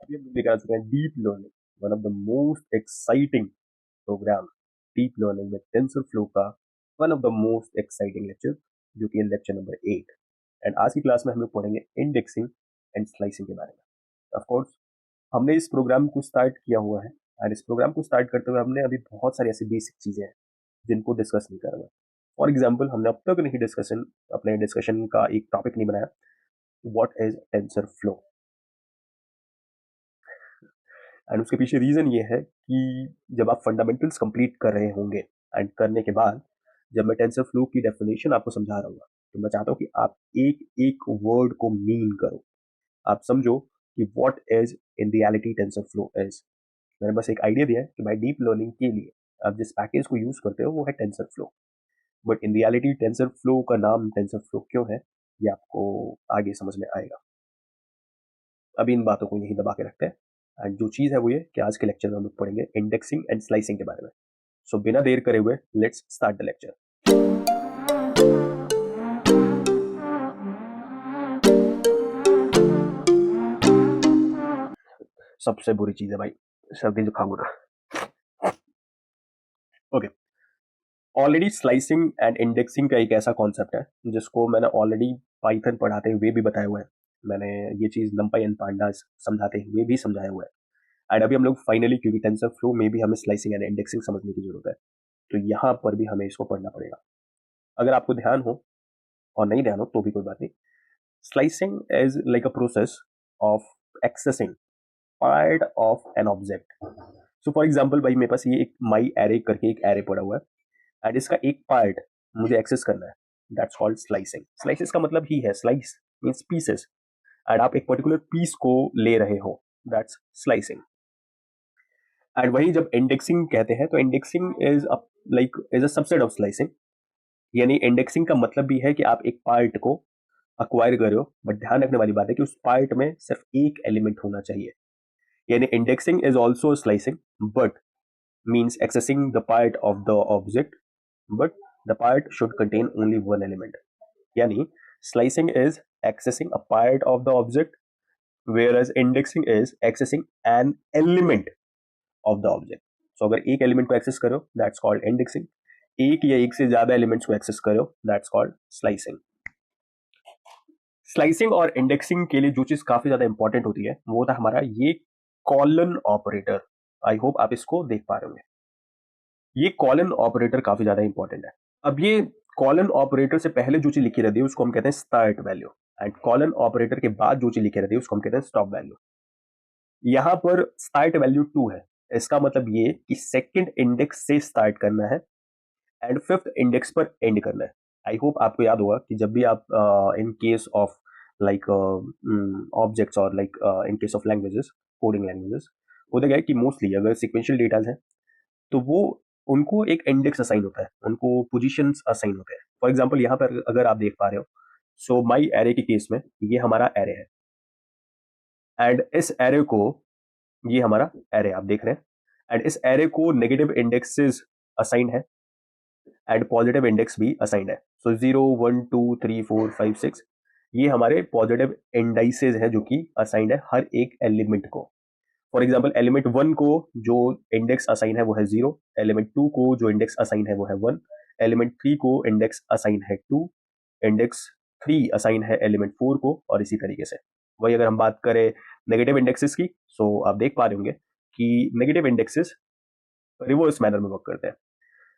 अभी हम लेकर आ चुके हैं deep learning, one of the most exciting program. Deep learning में टेंसर फ्लो का one of the most exciting lecture, जो कि है लेक्चर नंबर 8। एंड आज की क्लास में हम लोग पढ़ेंगे इंडेक्सिंग एंड स्लाइसिंग के बारे में। ऑफ कोर्स हमने इस प्रोग्राम को स्टार्ट किया हुआ है, एंड इस प्रोग्राम को स्टार्ट करते हुए हमने अभी बहुत सारी ऐसी बेसिक चीजें हैं जिनको डिस्कस नहीं करा हुआ। फॉर एग्जाम्पल, हमने अब तक नहीं अपने डिस्कशन का एक टॉपिक नहीं बनाया, what is tensor flow. And उसके पीछे रीजन ये है कि जब आप फंडामेंटल्स कंप्लीट कर रहे होंगे एंड करने के बाद जब मैं टेंसर फ्लो की डेफिनेशन आपको समझा रहा हूँ, तो मैं चाहता हूँ कि आप एक एक वर्ड को मीन करो, आप समझो कि what is in reality tensor flow is. मैंने बस एक आइडिया दिया है कि भाई डीप लर्निंग के लिए आप जिस पैकेज को यूज करते हो वो है tensor flow, but in reality tensor flow का नाम टेंसर फ्लो क्यों है ये आपको आगे समझ में आएगा। अभी इन बातों को यहीं दबा के रखते हैं, एंड जो चीज है वो ये कि आज के लेक्चर में हम लोग पढ़ेंगे इंडेक्सिंग एंड स्लाइसिंग के बारे में। सो बिना देर करे हुए लेट्स स्टार्ट द लेक्चर। सबसे बुरी चीज है भाई, सर्दी जुकाम होना। Okay, already slicing and indexing का एक ऐसा कॉन्सेप्ट है जिसको मैंने ऑलरेडी पाइथन पढ़ाते हुए भी बताया हुआ है। मैंने ये चीज नंपाई एंड पांडास समझाते हुए भी समझाया हुआ है। एंड अभी हम लोग फाइनली, क्योंकि टेंसर फ्लो में भी हमें स्लाइसिंग एंड इंडेक्सिंग समझने की जरूरत है, तो यहाँ पर भी हमें इसको पढ़ना पड़ेगा। अगर आपको ध्यान हो और नहीं ध्यान हो तो भी कोई बात नहीं। Slicing is like a process of accessing part of an object. So for example भाई, मेरे पास ये एक माई एरे करके एक एरे पड़ा हुआ है, एंड इसका एक पार्ट मुझे एक्सेस करना है, दैट्स कॉल्ड स्लाइसिंग। स्लाइसिस का मतलब ही है, स्लाइस मीन्स पीसेस, एंड आप एक पर्टिकुलर पीस को ले रहे हो, दैट्स स्लाइसिंग। एंड वही जब इंडेक्सिंग कहते हैं तो indexing is is a subset of slicing. यानी इंडेक्सिंग का मतलब भी है कि आप एक पार्ट को अक्वायर कर रहे हो, बट ध्यान रखने वाली बात है कि उस पार्ट में सिर्फ एक एलिमेंट होना चाहिए। यानी indexing is also slicing, but means accessing the part of the object, but the part should contain only one element. यानी slicing is accessing a part of the object, whereas indexing is accessing an element of the object. So अगर एक element को access करो that's called indexing, एक या एक से ज्यादा एलिमेंट्स को एक्सेस करो दैट्स कॉल्ड स्लाइसिंग। स्लाइसिंग और इंडेक्सिंग के लिए जो चीज काफी ज्यादा इंपॉर्टेंट होती है वो था हमारा ये कॉलन ऑपरेटर। आई होप आप इसको देख पा रहे होंगे। ये कॉलन ऑपरेटर काफी ज्यादा इंपॉर्टेंट है। अब ये कॉलन ऑपरेटर से पहले जो चीज लिखी रहती है उसको हम कहते हैं start value, and colon operator के बाद जो चीज लिखी रहती है उसको हम कहते हैं स्टॉप वैल्यू। यहां पर स्टार्ट वैल्यू 2 है, इसका मतलब ये कि सेकंड इंडेक्स से स्टार्ट करना है एंड फिफ्थ इंडेक्स पर एंड करना है। आई होप आपको याद होगा कि जब भी आप in case of like objects और like in case of languages, coding languages, होता क्या है कि मोस्टली अगर सिक्वेंशियल डेटाज है तो वो उनको एक इंडेक्स असाइन होता है, उनको पोजीशंस असाइन होते हैं। फॉर एग्जांपल यहाँ पर अगर आप देख पा रहे हो, सो माई एरे के केस में ये हमारा एरे है, एंड इस एरे को, ये हमारा एरे आप देख रहे हैं, एंड इस एरे को नेगेटिव इंडेक्सेस असाइन है एंड पॉजिटिव इंडेक्स भी असाइंड है। सो 0 1 2 3 4 5 6 ये हमारे पॉजिटिव इंडाइसेस हैं जो कि असाइंड है हर एक एलिमेंट को। फॉर एग्जाम्पल एलिमेंट 1 को जो इंडेक्स असाइन है वो है 0, एलिमेंट 2 को जो इंडेक्स असाइन है वो है 1, एलिमेंट 3 को इंडेक्स असाइन है 2, इंडेक्स 3 असाइन है एलिमेंट 4 को, और इसी तरीके से। वही अगर हम बात करें नेगेटिव इंडेक्सेस की, सो आप देख पा रहे होंगे कि नेगेटिव इंडेक्सेस रिवर्स मैनर में वर्क करते हैं।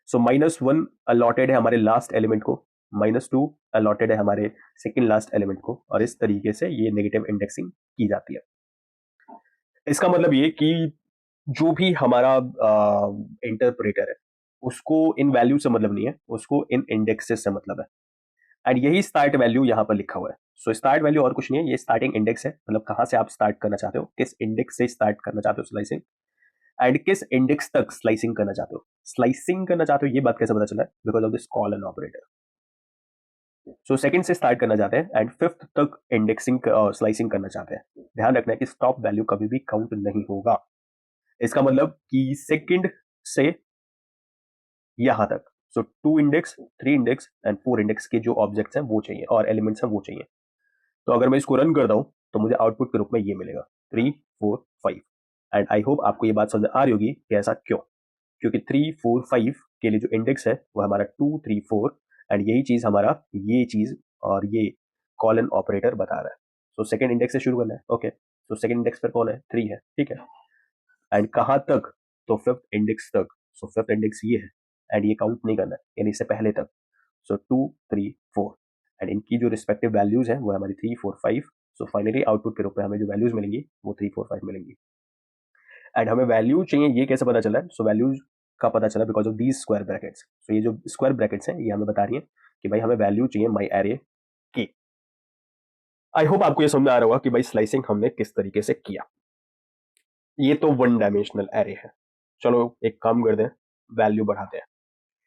सो -1 अलॉटेड है हमारे लास्ट एलिमेंट को, -2 अलॉटेड है हमारे सेकेंड लास्ट एलिमेंट को, और इस तरीके से ये नेगेटिव इंडेक्सिंग की जाती है। इसका मतलब ये कि जो भी हमारा इंटरप्रेटर है उसको इन वैल्यू से मतलब नहीं है, उसको इन इंडेक्सेस से मतलब है। एंड यही स्टार्ट वैल्यू यहाँ पर लिखा हुआ है। सो स्टार्ट वैल्यू और कुछ नहीं है, ये स्टार्टिंग इंडेक्स है, मतलब कहाँ से आप स्टार्ट करना चाहते हो, किस इंडेक्स से स्टार्ट करना चाहते हो स्लाइसिंग, एंड किस इंडेक्स तक स्लाइसिंग करना चाहते हो। स्लाइसिंग करना चाहते हो ये बात कैसे पता चला है, because of this colon operator. So second से स्टार्ट करना चाहते हैं एंड फिफ्थ तक इंडेक्सिंग स्लाइसिंग करना चाहते हैं। ध्यान रखना है कि स्टॉप वैल्यू कभी भी काउंट नहीं होगा। इसका मतलब कि सेकंड से यहां तक, सो 2 इंडेक्स 3 इंडेक्स एंड 4 इंडेक्स के जो ऑब्जेक्ट्स हैं वो चाहिए और एलिमेंट्स हैं वो चाहिए। तो अगर मैं इसको रन करता हूं तो मुझे आउटपुट के रूप में ये मिलेगा 3 4 5। एंड आई होप आपको ये बात समझ आ रही होगी कि ऐसा क्यों, क्योंकि 3 4 5 के लिए जो इंडेक्स है वो हमारा 2 3 4, एंड यही चीज हमारा ये चीज और ये कॉलन ऑपरेटर बता रहा है। सो सेकंड इंडेक्स से शुरू करना है। ओके, तो सेकंड इंडेक्स पर कौन है? 3 है, ठीक है। एंड कहाँ तक? तो फिफ्थ इंडेक्स तक। सो फिफ्थ इंडेक्स ये है, एंड ये काउंट नहीं करना है, यानी इससे पहले तक। सो 2 3 4, एंड इनकी जो रिस्पेक्टिव वैल्यूज है वो हमारी 3 4 5। सो फाइनली आउटपुट के रूप में हमें जो वैल्यूज मिलेंगी वो 3 4 5 मिलेंगी। एंड हमें वैल्यू चाहिए, ये कैसे पता चला है? सो वैल्यूज का पता चला because of these square brackets. So ये जो स्क्वायर ब्रैकेट्स हैं ये हमें बता रही है कि भाई हमें वैल्यू चाहिए माई एरे की। आई होप आपको ये समझ में आ रहा होगा कि भाई स्लाइसिंग हमने किस तरीके से किया। ये तो वन डायमेंशनल एरे है। चलो एक काम कर दें, वैल्यू बढ़ाते हैं।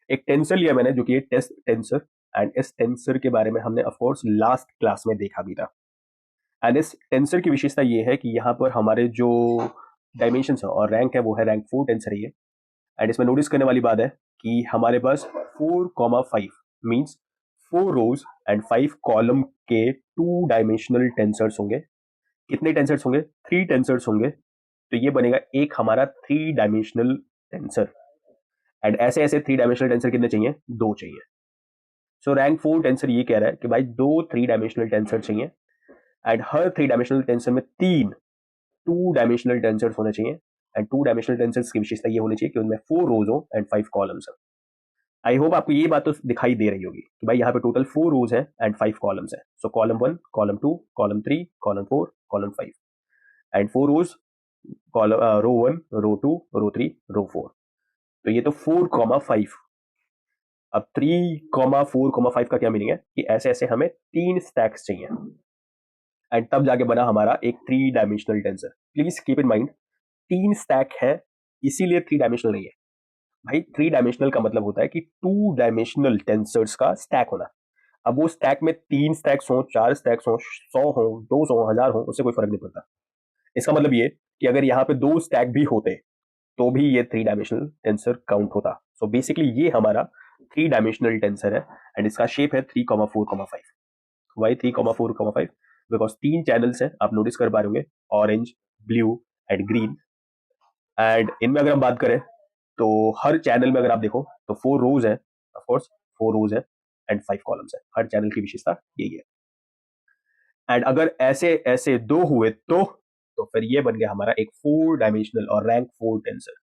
एक टेंसर लिया मैंने जो कि ये टेस्ट टेंसर, एंड इस टेंसर के बारे में हमने ऑफकोर्स लास्ट क्लास में देखा भी था। एंड इस टेंसर की विशेषता ये है कि यहाँ पर हमारे जो डायमेंशन है और रैंक है वो है रैंक 4 टेंसर है ये। एंड इसमें नोटिस करने वाली बात है कि हमारे पास 4,5 मीन्स 4 रोज एंड 5 कॉलम के 2 डायमेंशनल टेंसर्स होंगे। कितने टेंसर्स होंगे? 3 टेंसर्स होंगे। तो ये बनेगा एक हमारा 3 डायमेंशनल टेंसर। एंड ऐसे ऐसे 3 डायमेंशनल टेंसर कितने चाहिए? 2 चाहिए। सो रैंक 4 टेंसर ये कह रहा है कि भाई 2 3 डायमेंशनल टेंसर चाहिए, एंड हर 3 डायमेंशनल टेंसर में 3 2 डायमेंशनल टेंसर्स होने चाहिए। एंड 2 डायमेंशनल टेंसर्स की विशेषता ये होनी चाहिए कि उनमें 4 रोज हो एंड 5 कॉलम्स हो। आई होप आपको ये बात तो दिखाई दे रही होगी कि भाई यहाँ पे टोटल 4 रोज है एंड 5 कॉलम्स है। So column 1 column 2 column 3 column 4 column 5, and 4 rows, column row 1 row 2 row 3 row 4। तो ये तो 4,5। अब 3,4,5 का क्या मीनिंग है कि ऐसे ऐसे हमें 3 स्टैक्स चाहिए, एंड तब जाके बना हमारा एक 3 dimensional tensor. Please keep in mind 3 stack है इसीलिए 3 डायमेंशनल नहीं है। भाई 3 डायमेंशनल का मतलब होता है कि 2 डायमेंशनल टेंसर्स का स्टैक होना। अब वो स्टैक में 3 स्टैक्स हो, 4 स्टैक्स हो, 100 हो, 200 हो, 1000 हो, उससे कोई फर्क नहीं पड़ता। इसका मतलब ये कि अगर यहाँ पे 2 स्टैक भी होते तो भी ये 3 डायमेंशनल टेंसर काउंट होता। सो बेसिकली ये हमारा 3 डायमेंशनल टेंसर है, एंड इसका शेप है 3,4,5। वाई 3,4,5? बिकॉज 3 चैनल्स हैं, आप नोटिस कर पा रहे होंगे, orange, blue and green. And इनमें अगर हम बात करें तो हर चैनल में अगर आप देखो तो 4 रोज है, ऑफकोर्स 4 रोज है एंड 5 कॉलम्स है। हर चैनल की विशेषता यही है। एंड अगर ऐसे ऐसे 2 हुए तो फिर ये बन गया हमारा एक 4 डायमेंशनल और रैंक 4 टेंसर।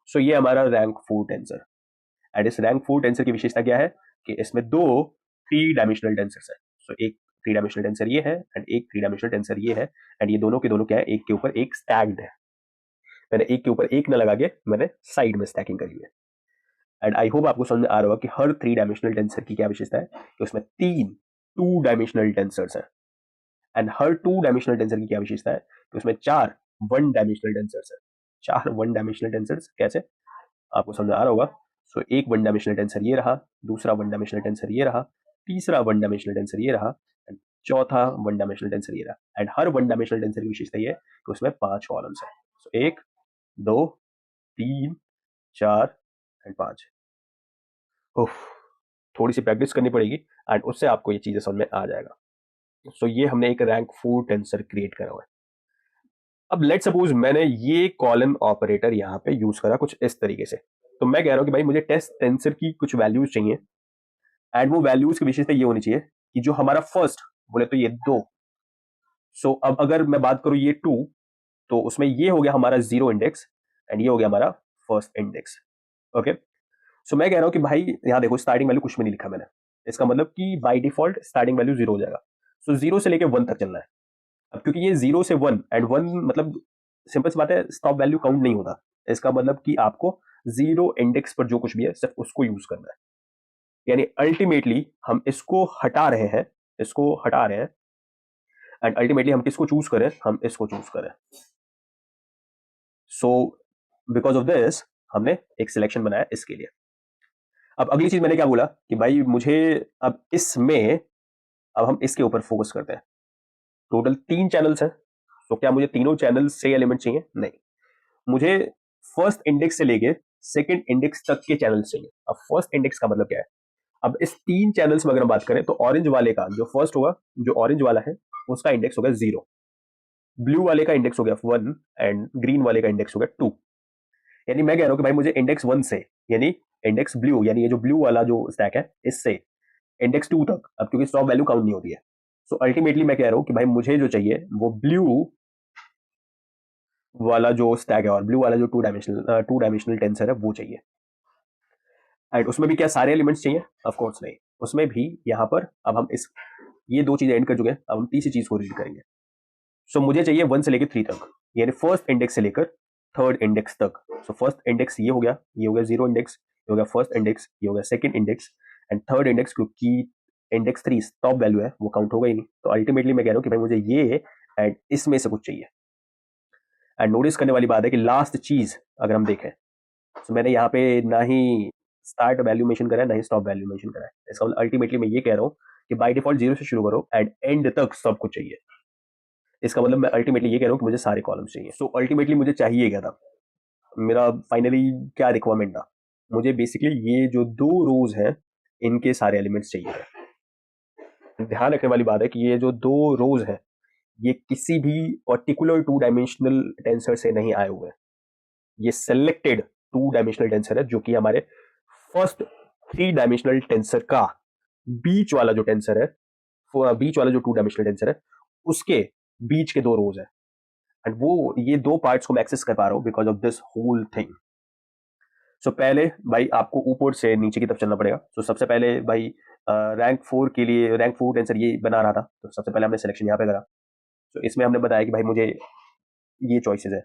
सो ये हमारा रैंक 4 टेंसर। एंड इस रैंक 4 टेंसर की विशेषता क्या है कि इसमें 2 3 डायमेंशनल टेंसर्स है। सो एक 3 डायमेंशनल टेंसर ये है एंड एक 3 डायमेंशनल टेंसर ये है, एंड ये दोनों के दोनों क्या है? एक के ऊपर एक स्टैक्ड है। मैंने एक के ऊपर एक न लगा के मैंने साइड में स्टैकिंग करी है। एंड आई होप आपको समझ आ रहा होगा कि हर 3 डायमेंशनल टेंसर की क्या विशेषता है कि उसमें 3 2 डायमेंशनल टेंसर्स हैं, एंड हर 2 डायमेंशनल टेंसर की क्या विशेषता है कि उसमें 4 1 डायमेंशनल टेंसर्स है। 4 1 डायमेंशनल टेंसर्स कैसे? आपको समझ आ रहा होगा। सो एक 1 डायमेंशनल टेंसर ये रहा, दूसरा 1 डायमेंशनल टेंसर ये रहा, तीसरा 1 डायमेंशनल टेंसर ये रहा, एंड चौथा 1 डायमेंशनल टेंसर ये रहा। एंड हर 1 डायमेंशनल टेंसर की विशेषता ये है कि उसमें 5 कॉलम्स है। सो 1 2 3 4 एंड 5। उफ, थोड़ी सी प्रैक्टिस करनी पड़ेगी एंड उससे आपको ये चीजें समझ में आ जाएगा। सो ये हमने एक रैंक 4 टेंसर क्रिएट करा हुआ है। अब लेट सपोज मैंने ये कॉलन ऑपरेटर यहाँ पे यूज करा कुछ इस तरीके से। तो मैं कह रहा हूँ कि भाई मुझे टेस्ट टेंसर की कुछ वैल्यूज चाहिए, एंड वो वैल्यूज की विशेषता ये होनी चाहिए कि जो हमारा फर्स्ट बोले तो ये 2। सो अब अगर मैं बात करूं ये 2, तो उसमें ये हो गया हमारा 0 इंडेक्स एंड ये हो गया हमारा फर्स्ट इंडेक्स। ओके, सो मैं कह रहा हूं कि भाई यहाँ देखो स्टार्टिंग वैल्यू कुछ भी नहीं लिखा मैंने। इसका मतलब कि बाय डिफॉल्ट स्टार्टिंग वैल्यू 0 हो जाएगा। सो 0 से लेके 1 तक चलना है। अब क्योंकि ये 0 से 1 एंड 1 मतलब सिंपल सी बात है, स्टॉप वैल्यू काउंट नहीं होता। इसका मतलब कि आपको 0 इंडेक्स पर जो कुछ भी है सिर्फ उसको यूज करना है। यानी अल्टीमेटली हम इसको हटा रहे हैं, इसको हटा रहे हैं, एंड अल्टीमेटली हम किसको चूज करें? हम इसको चूज करें। सो बिकॉज ऑफ दिस हमने एक सिलेक्शन बनाया इसके लिए। अब अगली चीज मैंने क्या बोला कि भाई मुझे अब इसमें, अब हम इसके ऊपर फोकस करते हैं। टोटल 3 चैनल्स हैं, तो क्या मुझे तीनों चैनल से एलिमेंट चाहिए? नहीं, मुझे फर्स्ट इंडेक्स से लेके सेकंड इंडेक्स तक के चैनल्स चाहिए। अब फर्स्ट इंडेक्स का मतलब क्या है? अब इस 3 चैनल्स में अगर हम बात करें तो ऑरेंज वाले का जो फर्स्ट होगा, जो ऑरेंज वाला है, उसका इंडेक्स होगा 0। ब्लू वाले का इंडेक्स हो गया 1 एंड ग्रीन वाले का इंडेक्स हो गया 2। यानी मैं कह रहा हूं कि भाई मुझे इंडेक्स 1 से, यानी इंडेक्स ब्लू, यानी ये जो ब्लू वाला जो स्टैक है, इससे इंडेक्स 2 तक, अब क्योंकि स्टॉप वैल्यू काउंट नहीं होती है, सो अल्टीमेटली मैं कह रहा हूं कि भाई मुझे जो चाहिए वो ब्लू वाला जो स्टैक है, और ब्लू वाला जो टू डायमेंशनल टेंसर है वो चाहिए। एंड उसमें भी क्या सारे एलिमेंट्स चाहिए? ऑफ कोर्स नहीं, उसमें भी यहाँ पर अब हम इस ये दो चीजें एंड कर चुके हैं, अब हम तीसरी चीज को रीड करेंगे। सो मुझे चाहिए 1 से लेकर 3 तक, यानी फर्स्ट इंडेक्स से लेकर थर्ड इंडेक्स तक। सो फर्स्ट इंडेक्स ये हो गया, ये हो गया 0 इंडेक्स, ये हो गया फर्स्ट इंडेक्स, ये हो गया second index, and third index क्योंकि इंडेक्स 3 स्टॉप वैल्यू है वो काउंट होगा ही नहीं। तो अल्टीमेटली मैं कह रहा हूँ कि भाई मुझे ये एंड इसमें से कुछ चाहिए। एंड नोटिस करने वाली बात है कि लास्ट चीज अगर हम देखें, तो मैंने यहाँ पे ना ही स्टार्ट वैल्यू मेंशन करा है, ना ही स्टॉप वैल्यू मेंशन करा है। इसका मतलब अल्टीमेटली मैं ये कह रहा हूँ कि बाय डिफॉल्ट 0 से शुरू करो एंड एंड तक सब कुछ चाहिए। इसका मतलब मैं अल्टीमेटली ये कह रहा हूँ कि मुझे सारे कॉलम्स चाहिए। सो अल्टीमेटली मुझे चाहिए क्या था, मेरा फाइनली क्या रिक्वायरमेंट था? मुझे बेसिकली ये जो दो रोज हैं इनके सारे एलिमेंट्स चाहिए थे। ध्यान रखने वाली बात है कि ये जो दो रोज हैं ये किसी भी पर्टिकुलर टू डायमेंशनल टेंसर से नहीं आए हुए हैं, ये सेलेक्टेड टू डायमेंशनल टेंसर है, जो कि हमारे फर्स्ट थ्री डायमेंशनल टेंसर का बीच वाला जो टेंसर है, बीच वाला जो टू डायमेंशनल टेंसर है उसके बीच के दो रोज है। एंड वो ये दो पार्ट्स को मैं एक्सेस कर पा रहा हूं because of this whole thing. So पहले भाई आपको ऊपर से नीचे की तरफ चलना पड़ेगा। सो सबसे पहले भाई रैंक 4 के लिए, रैंक 4 टेंसर ये बना रहा था, तो सबसे पहले हमने सिलेक्शन यहाँ पे करा। सो इसमें हमने बताया कि भाई मुझे ये चॉइसेस है।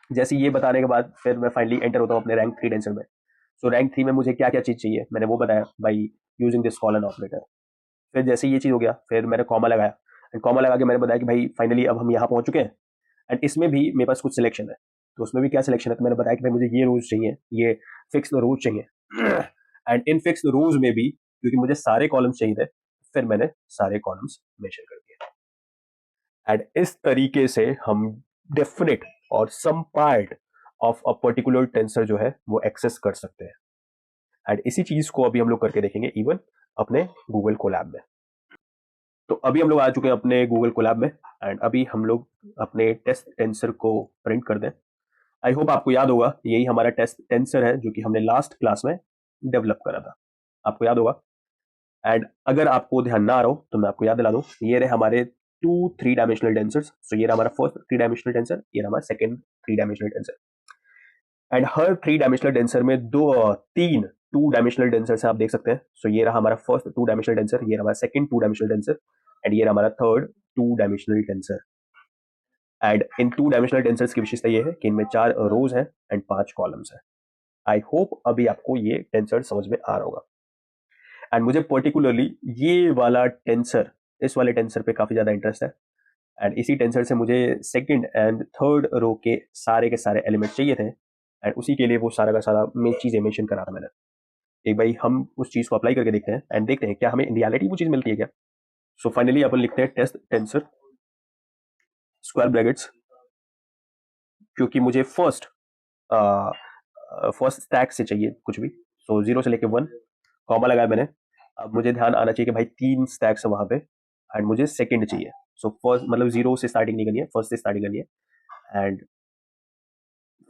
जैसे ये बताने के बाद फिर मैं फाइनली एंटर होता हूँ अपने रैंक 3 टेंसर में। सो रैंक 3 में मुझे क्या क्या चीज चाहिए मैंने वो बताया भाई, यूजिंग दिस कॉलन ऑपरेटर। फिर जैसे ये चीज हो गया, फिर मैंने कॉमा लगाया, एंड कॉमा लगा के मैंने बताया कि भाई फाइनली अब हम यहाँ पहुंच चुके हैं। एंड इसमें भी मेरे पास कुछ सिलेक्शन है, तो उसमें भी क्या सिलेक्शन है, तो मैंने बताया कि भाई मुझे ये रोज चाहिए, ये फिक्स रोज चाहिए। एंड इन फिक्स रोज में भी क्योंकि मुझे सारे कॉलम्स चाहिए थे, फिर मैंने सारे कॉलम्स मेंशन कर दिए। एंड इस तरीके से हम डेफिनेट और some part of a particular tensor जो है वो एक्सेस कर सकते हैं। एंड इसी चीज को अभी हम लोग करके देखेंगे इवन अपने गूगल कोलैब में। तो अभी हम लोग आ चुके हैं अपने गूगल कोलैब में, एंड अभी हम लोग अपने टेस्ट टेंसर को प्रिंट कर दें। आई होप आपको याद होगा यही हमारा टेस्ट टेंसर है जो कि हमने लास्ट क्लास में डेवलप करा था, आपको याद होगा। एंड अगर आपको ध्यान ना आ रहा हो तो मैं आपको याद दिला दूं, ये रहे हमारे टू थ्री डायमेंशनल टेंसर्स। सो ये रहा हमारा फर्स्ट थ्री डायमेंशनल टेंसर, ये रहा हमारा second three dimensional tensor. And her three dimensional tensor में तीन टू डायमेंशनल टेंसर से आप देख सकते हैं। सो ये रहा हमारा फर्स्ट टू डायमेंशनल टेंसर, ये रहा हमारा second two dimensional tensor, and ये रहा हमारा third two dimensional tensor. And in two dimensional tensors की विशेषता ये है कि इनमें 4 रोज हैं एंड 5 कॉलम्स हैं। आई होप अभी आपको ये टेंसर समझ में आ रहा होगा। एंड मुझे पर्टिकुलरली ये वाला टेंसर, इस वाले टेंसर पे काफी ज्यादा इंटरेस्ट है। एंड इसी टेंसर से मुझे सेकंड एंड थर्ड रो के सारे एलिमेंट चाहिए थे, एंड उसी के लिए वो सारा का सारा मैं चीजें मेंशन करा था मैंने। एक भाई हम उस चीज को अप्लाई करके देखते हैं एंड देखते हैं क्या हमें इन रियलिटी वो चीज मिलती है क्या। सो फाइनली अपन लिखते हैं टेस्ट टेंसर स्क्वायर ब्रैकेट्स, क्योंकि मुझे फर्स्ट स्टैक से चाहिए कुछ भी। सो 0 से लेके 1 कॉमा लगाया मैंने। अब मुझे ध्यान आना चाहिए कि भाई 3 स्टैक्स है वहां पे, एंड मुझे सेकंड चाहिए। सो फर्स्ट मतलब 0 से स्टार्टिंग नहीं करनी है, फर्स्ट से स्टार्टिंग करनी है, एंड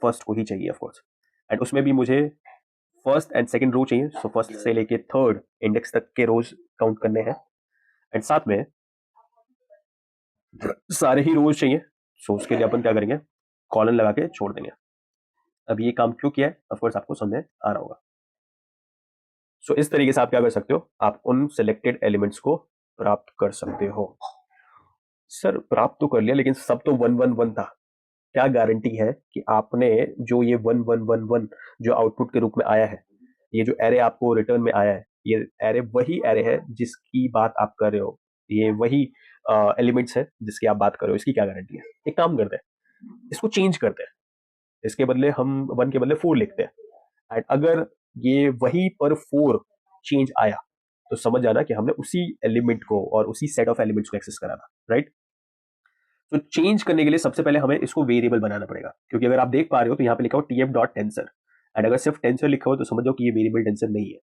फर्स्ट को ही चाहिए ऑफकोर्स। एंड उसमें भी मुझे फर्स्ट एंड सेकंड रो चाहिए। सो फर्स्ट से लेके थर्ड इंडेक्स तक के रोज काउंट करने हैं, एंड साथ में सारे ही रोज चाहिए। सो उसके लिए अपन क्या करेंगे, कॉलन लगा के छोड़ देंगे। अब ये काम क्यों किया है ऑफकोर्स आपको समझ में आ रहा होगा। सो इस तरीके से आप क्या कर सकते हो, आप उन सिलेक्टेड एलिमेंट्स को प्राप्त कर सकते हो। सर प्राप्त तो कर लिया लेकिन सब तो 1 1 1 था, क्या गारंटी है कि आपने जो ये 1 1 1 1 जो आउटपुट के रूप में आया है, ये जो एरे आपको रिटर्न में आया है, ये एरे वही एरे है जिसकी बात आप कर रहे हो, ये वही एलिमेंट्स है जिसकी आप बात कर रहे हो। इसकी क्या गारंटी है? एक काम करते हैं, इसको चेंज करते हैं, इसके बदले हम 1 के बदले 4 लिखते हैं। एंड अगर ये वही पर 4 चेंज आया तो समझ जाना कि हमने उसी एलिमेंट को और उसी सेट ऑफ एलिमेंट्स को एक्सेस करा था, राइट। तो चेंज करने के लिए सबसे पहले हमें इसको वेरिएबल बनाना पड़ेगा, क्योंकि अगर आप देख पा रहे हो तो यहाँ पे लिखा हो tf डॉट टेंसर, एंड अगर सिर्फ टेंसर लिखा हो तो समझ जाओ कि ये वेरिएबल टेंसर नहीं है।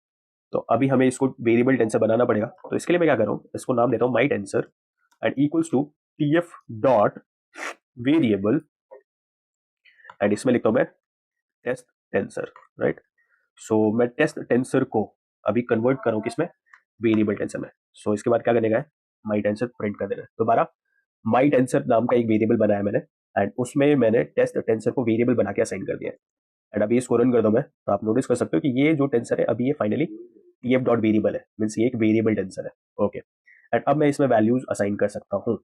तो अभी हमें इसको वेरिएबल टेंसर बनाना पड़ेगा। तो इसके लिए मैं क्या कर रहा हूँ, इसको नाम देता हूँ my tensor and equals to tf dot variable and इसमें लिखता हूं मैं टेस्ट टेंसर, राइट। सो मैं टेस्ट टेंसर को अभी कन्वर्ट करूं किसमें, वेरिएबल टेंसर में। सो इसके बाद क्या करने का है, माई टेंसर प्रिंट कर देना है दोबारा। माई टेंसर नाम का एक वेरिएबल बनाया मैंने एंड उसमें मैंने टेस्ट टेंसर को वेरिएबल बना के असाइन कर दिया है। एंड अभी इसको रन कर दो मैं, तो आप नोटिस कर सकते हो कि ये जो टेंसर है अभी ये फाइनली टीएफ डॉट वेरिएबल है, मीन्स ये एक वेरिएबल टेंसर है। ओके, एंड अब मैं इसमें वैल्यूज असाइन कर सकता हूँ।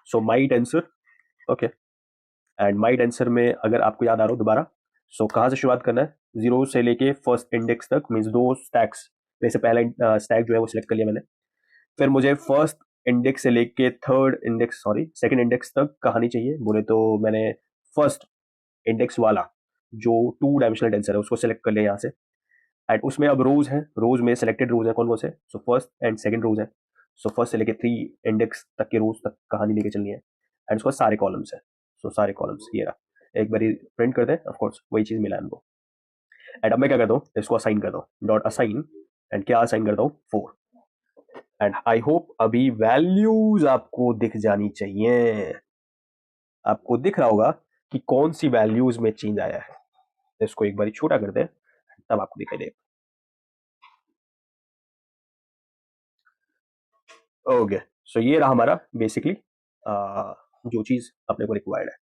So my tensor, okay, and my tensor में अगर आपको याद आ रहा हो दोबारा, सो कहाँ से शुरुआत करना है, जीरो से लेके फर्स्ट इंडेक्स तक, मीन्स दो स्टैक्स। जैसे पहला स्टैक जो है वो सिलेक्ट कर लिया मैंने, फिर मुझे फर्स्ट इंडेक्स से लेके third index, sorry second index तक कहानी चाहिए बोले तो मैंने फर्स्ट इंडेक्स वाला जो टू डायमेंशनल टेंसर है उसको सिलेक्ट कर लिया यहाँ से। एंड उसमें अब रोज है, रोज में सिलेक्टेड रोज है कौन कौन से, सो फर्स्ट एंड सेकंड रोज है। सो फर्स्ट से लेके थ्री इंडेक्स तक के रोज तक कहानी लेके चलनी है एंड उसके बाद सारे कॉलम्स है। सो सारे कॉलम्स ये रहा, एक बारी प्रिंट कर दें, ऑफकोर्स वही चीज मिला है इनको। एंड अब मैं क्या करता हूँ, इसको असाइन करता हूँ, डॉट असाइन, एंड क्या असाइन करता हूँ, 4। एंड आई होप अभी वैल्यूज आपको दिख जानी चाहिए, आपको दिख रहा होगा कि कौन सी वैल्यूज में चेंज आया है। इसको एक बार छोटा कर दे तब आपको दिखाई देगा। ओके, सो ये रहा हमारा बेसिकली जो चीज अपने को रिक्वायर्ड है।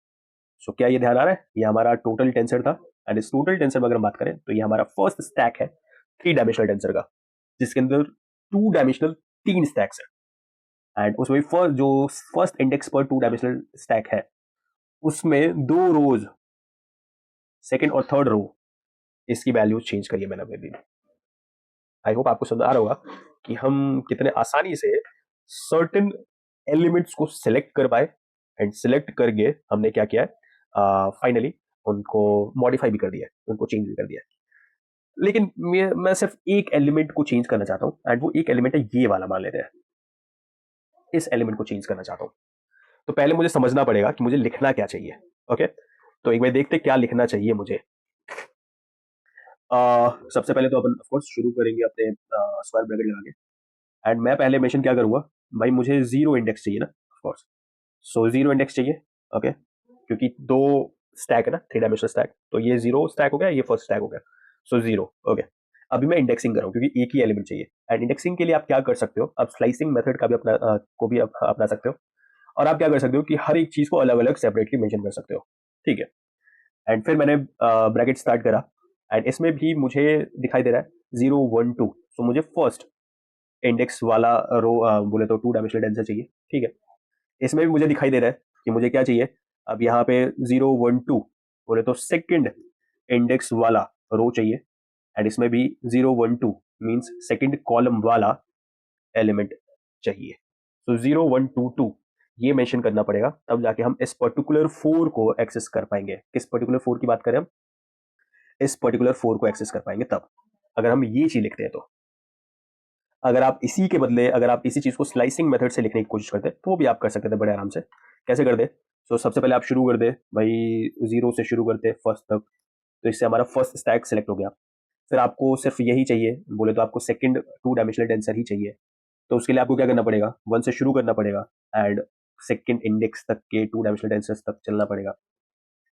सो क्या ये ध्यान आ रहा है, ये हमारा टोटल टेंसर था। एंड इस टोटल टेंसर में अगर हम बात करें तो ये हमारा फर्स्ट स्टैक है थ्री डायमेंशनल टेंसर का, जिसके अंदर टू डायमेंशनल तीन स्टैक्स है। एंड उसमें फर्स्ट जो फर्स्ट इंडेक्स पर टू डायमेंशनल स्टैक है उसमें दो रोज, सेकंड और थर्ड रो, इसकी वैल्यूज चेंज करिए मैंने अभी। आई होप आपको समझ आ रहा होगा कि हम कितने आसानी से सर्टेन एलिमेंट्स को सिलेक्ट कर पाए एंड सिलेक्ट करके हमने क्या किया है, फाइनली उनको मॉडिफाई भी कर दिया है, उनको चेंज भी कर दिया है। लेकिन मैं सिर्फ एक एलिमेंट को चेंज करना चाहता हूँ एंड वो एक एलिमेंट है ये वाला, मान लेते हैं इस एलिमेंट को चेंज करना चाहता हूँ। तो पहले मुझे समझना पड़ेगा कि मुझे लिखना क्या चाहिए। ओके, तो एक बार देखते क्या लिखना चाहिए मुझे। सबसे पहले तो अपन ऑफकोर्स शुरू करेंगे अपने स्क्वायर ब्रैकेट लगा के। एंड मैं पहले मेंशन क्या करूंगा, भाई मुझे जीरो इंडेक्स चाहिए ना ऑफकोर्स। सो जीरो इंडेक्स चाहिए, ओके, क्योंकि दो स्टैक है ना, थ्री डायमेंशनल स्टैक, तो ये जीरो स्टैक हो गया, ये फर्स्ट स्टैक हो गया। So zero, okay. अभी मैं इंडेक्सिंग कर रहा हूँ क्योंकि एक ही एलिमेंट चाहिए। एंड इंडेक्सिंग के लिए आप क्या कर सकते हो, आप स्लाइसिंग मेथड का भी अपना सकते हो। और आप क्या कर सकते हो कि हर एक चीज को अलग अलग सेपरेटली मेंशन कर सकते हो, ठीक है। एंड फिर मैंने ब्रैकेट स्टार्ट करा एंड इसमें भी मुझे दिखाई दे रहा है 0 1 2। सो मुझे फर्स्ट इंडेक्स वाला रो बोले तो टू डायमेंशनल टेंसर चाहिए, ठीक है। इसमें भी मुझे दिखाई दे रहा है कि मुझे क्या चाहिए, अब यहाँ पे 0 1 2 बोले तो सेकंड इंडेक्स वाला रो चाहिए। एंड इसमें भी 0 1 2 मीन्स सेकंड कॉलम वाला एलिमेंट चाहिए। तो 0 1 2 2 ये मेंशन करना पड़ेगा, तब जाके हम इस पर्टिकुलर फोर को एक्सेस कर पाएंगे। किस पर्टिकुलर फोर की बात करें हम, इस पर्टिकुलर फोर को एक्सेस कर पाएंगे तब, अगर हम ये चीज लिखते हैं तो। अगर आप इसी के बदले, अगर आप इसी चीज को स्लाइसिंग मेथड से लिखने की कोशिश करते तो वो भी आप कर सकते थे बड़े आराम से। कैसे कर दे, तो सबसे पहले आप शुरू कर दे भाई, जीरो से शुरू करते फर्स्ट तक, तो इससे हमारा फर्स्ट स्टैक सेलेक्ट हो गया। फिर आपको सिर्फ यही चाहिए बोले तो आपको सेकंड टू डायमेंशनल टेंसर ही चाहिए, तो उसके लिए आपको क्या करना पड़ेगा, वन से शुरू करना पड़ेगा एंड सेकंड इंडेक्स तक के टू डायमेंशनल टेंसर्स तक चलना पड़ेगा।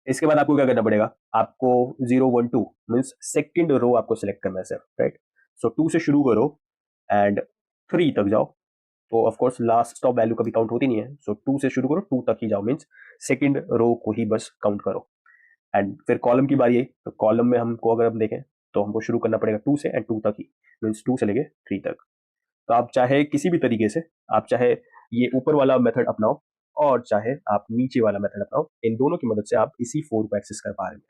इसके बाद आपको क्या करना पड़ेगा, आपको 0 1 2 मीन्स सेकंड रो आपको सेलेक्ट करना है सिर्फ, राइट। सो टू से शुरू करो एंड थ्री तक जाओ, तो ऑफकोर्स लास्ट स्टॉप वैल्यू कभी काउंट होती नहीं है। सो टू से शुरू करो, टू तक ही जाओ, मीन्स सेकंड रो को ही बस काउंट करो। एंड फिर कॉलम की बारी आई, तो कॉलम में हमको अगर हम देखें तो हमको शुरू करना पड़ेगा टू से एंड टू तक ही, मीन्स टू से लेके थ्री तक। तो आप चाहे किसी भी तरीके से, आप चाहे ये ऊपर वाला मेथड अपनाओ और चाहे आप नीचे वाला मेथड अपनाओ, इन दोनों की मदद से आप इसी फोर को एक्सेस कर पा रहे हैं।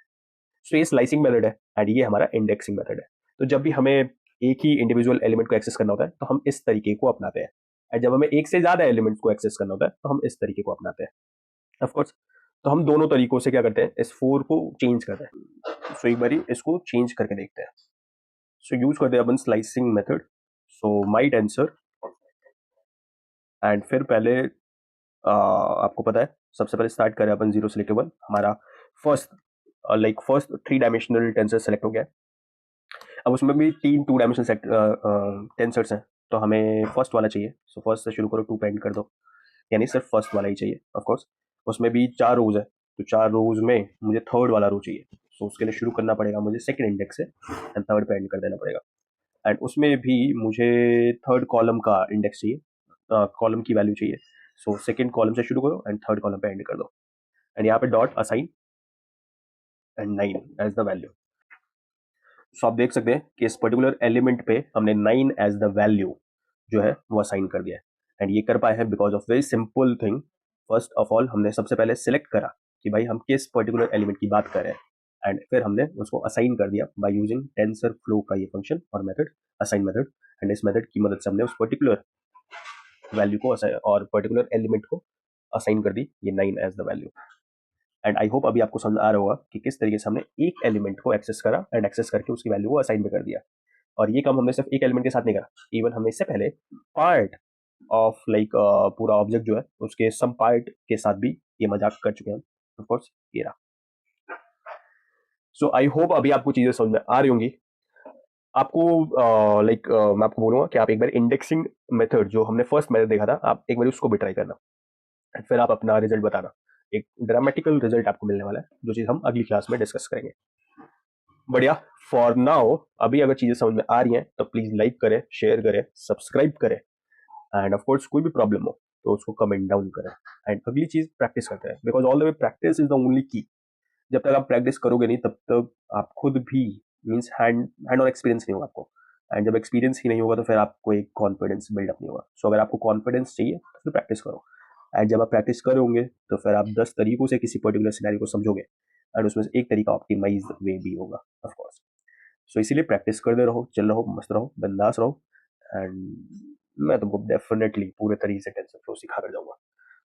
सो ये स्लाइसिंग मेथड है एंड ये हमारा इंडेक्सिंग मेथड है। तो जब भी हमें एक ही इंडिविजुअल एलिमेंट को एक्सेस करना होता है तो हम इस तरीके को अपनाते हैं, और जब हमें एक से ज्यादा एलिमेंट्स को एक्सेस करना होता है तो हम इस तरीके को अपनाते हैं ऑफकोर्स। तो हम दोनों तरीकों से क्या करते हैं, इस फोर को चेंज करते हैं। सो एक बारी इसको चेंज करके देखते हैं। सो यूज करते हैं अपन slicing method. So my tensor and फिर पहले आपको पता है सबसे पहले स्टार्ट करें अपन जीरो से लेके वन, हमारा first first three dimensional tensor select हो गया है। अब उसमें भी तीन टू डायमेंशनल टेंसर्स हैं, तो हमें फर्स्ट वाला चाहिए। सो फर्स्ट से शुरू करो, टू पे एंड कर दो, यानी सिर्फ फर्स्ट वाला ही चाहिए ऑफकोर्स। उसमें भी 4 रोज है, तो 4 रोज में मुझे थर्ड वाला रो चाहिए। तो उसके लिए शुरू करना पड़ेगा मुझे सेकंड इंडेक्स से एंड थर्ड पे एंड कर देना पड़ेगा। एंड उसमें भी मुझे थर्ड कॉलम का इंडेक्स चाहिए, कॉलम की वैल्यू चाहिए। सो सेकंड कॉलम से शुरू करो एंड थर्ड कॉलम पे एंड कर दो एंड यहाँ पे dot assign and 9 as the value. So आप देख सकते हैं कि इस पर्टिकुलर एलिमेंट पे हमने 9 एज द वैल्यू जो है वो असाइन कर दिया है। एंड ये कर पाए हैं because of very simple thing. First of all हमने सबसे पहले सिलेक्ट करा कि भाई हम किस पर्टिकुलर एलिमेंट की बात कर रहे हैं एंड फिर हमने उसको असाइन कर दिया बाय यूजिंग टेंसर फ्लो का ये फंक्शन और मेथड, असाइन मेथड। एंड इस मेथड की मदद से हमने उस पर्टिकुलर वैल्यू को और पर्टिकुलर एलिमेंट को असाइन कर दी ये 9 as the value. And I hope अभी आपको समझ आ रहा होगा कि किस तरीके से हमने एक एलिमेंट को एक्सेस करा एंड एक्सेस करके उसकी वैल्यू को असाइन भी कर दिया। और ये काम हमने सिर्फ एक एलिमेंट के साथ नहीं करा, इवन हमने इससे पहले पार्ट ऑफ लाइक पूरा ऑब्जेक्ट जो है उसके सम पार्ट के साथ भी ये मजाक कर चुके हैं ऑफ कोर्स ये रहा। सो आई होप अभी आपको चीजें समझ में आ रही होंगी। आपको मैं आपको बोलूंगा कि आप एक बार इंडेक्सिंग मेथड जो हमने फर्स्ट मेथड देखा था आप एक बार उसको भी ट्राई करना एंड फिर आप अपना रिजल्ट बताना। एक ड्रामेटिकल रिजल्ट आपको मिलने वाला है जो चीज हम अगली क्लास में डिस्कस करेंगे। बढ़िया। फॉर नाउ अभी अगर चीजें समझ में आ रही हैं तो प्लीज लाइक करें, शेयर करें, सब्सक्राइब करें एंड ऑफ कोर्स कोई भी प्रॉब्लम हो तो उसको कमेंट डाउन करें। एंड अगली चीज प्रैक्टिस करते हैं because all the way practice is the only की। जब तक आप प्रैक्टिस करोगे नहीं तब तक आप खुद भी means hand hand on experience नहीं होगा आपको। एंड जब एक्सपीरियंस ही नहीं होगा तो फिर आपको एक कॉन्फिडेंस बिल्डअप नहीं होगा। सो अगर आपको कॉन्फिडेंस चाहिए तो फिर प्रैक्टिस करो। एंड जब आप प्रैक्टिस करोगे तो फिर आप 10 तरीकों से किसी पर्टिकुलर सिनेरियो को समझोगे एंड उसमें से एक तरीका ऑप्टिमाइज वे भी होगा ऑफ कोर्स। सो इसीलिए प्रैक्टिस करते रहो, चल रहो, मस्त रहो, बिंदास रहो एंड मैं तुमको डेफिनेटली पूरे तरीके से टेंशन फ्लो सिखा कर जाऊंगा।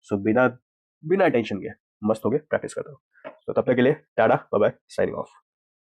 सो बिना बिना टेंशन के मस्त हो गए प्रैक्टिस करते रहो। तो तब तक के लिए tata bye bye, signing of.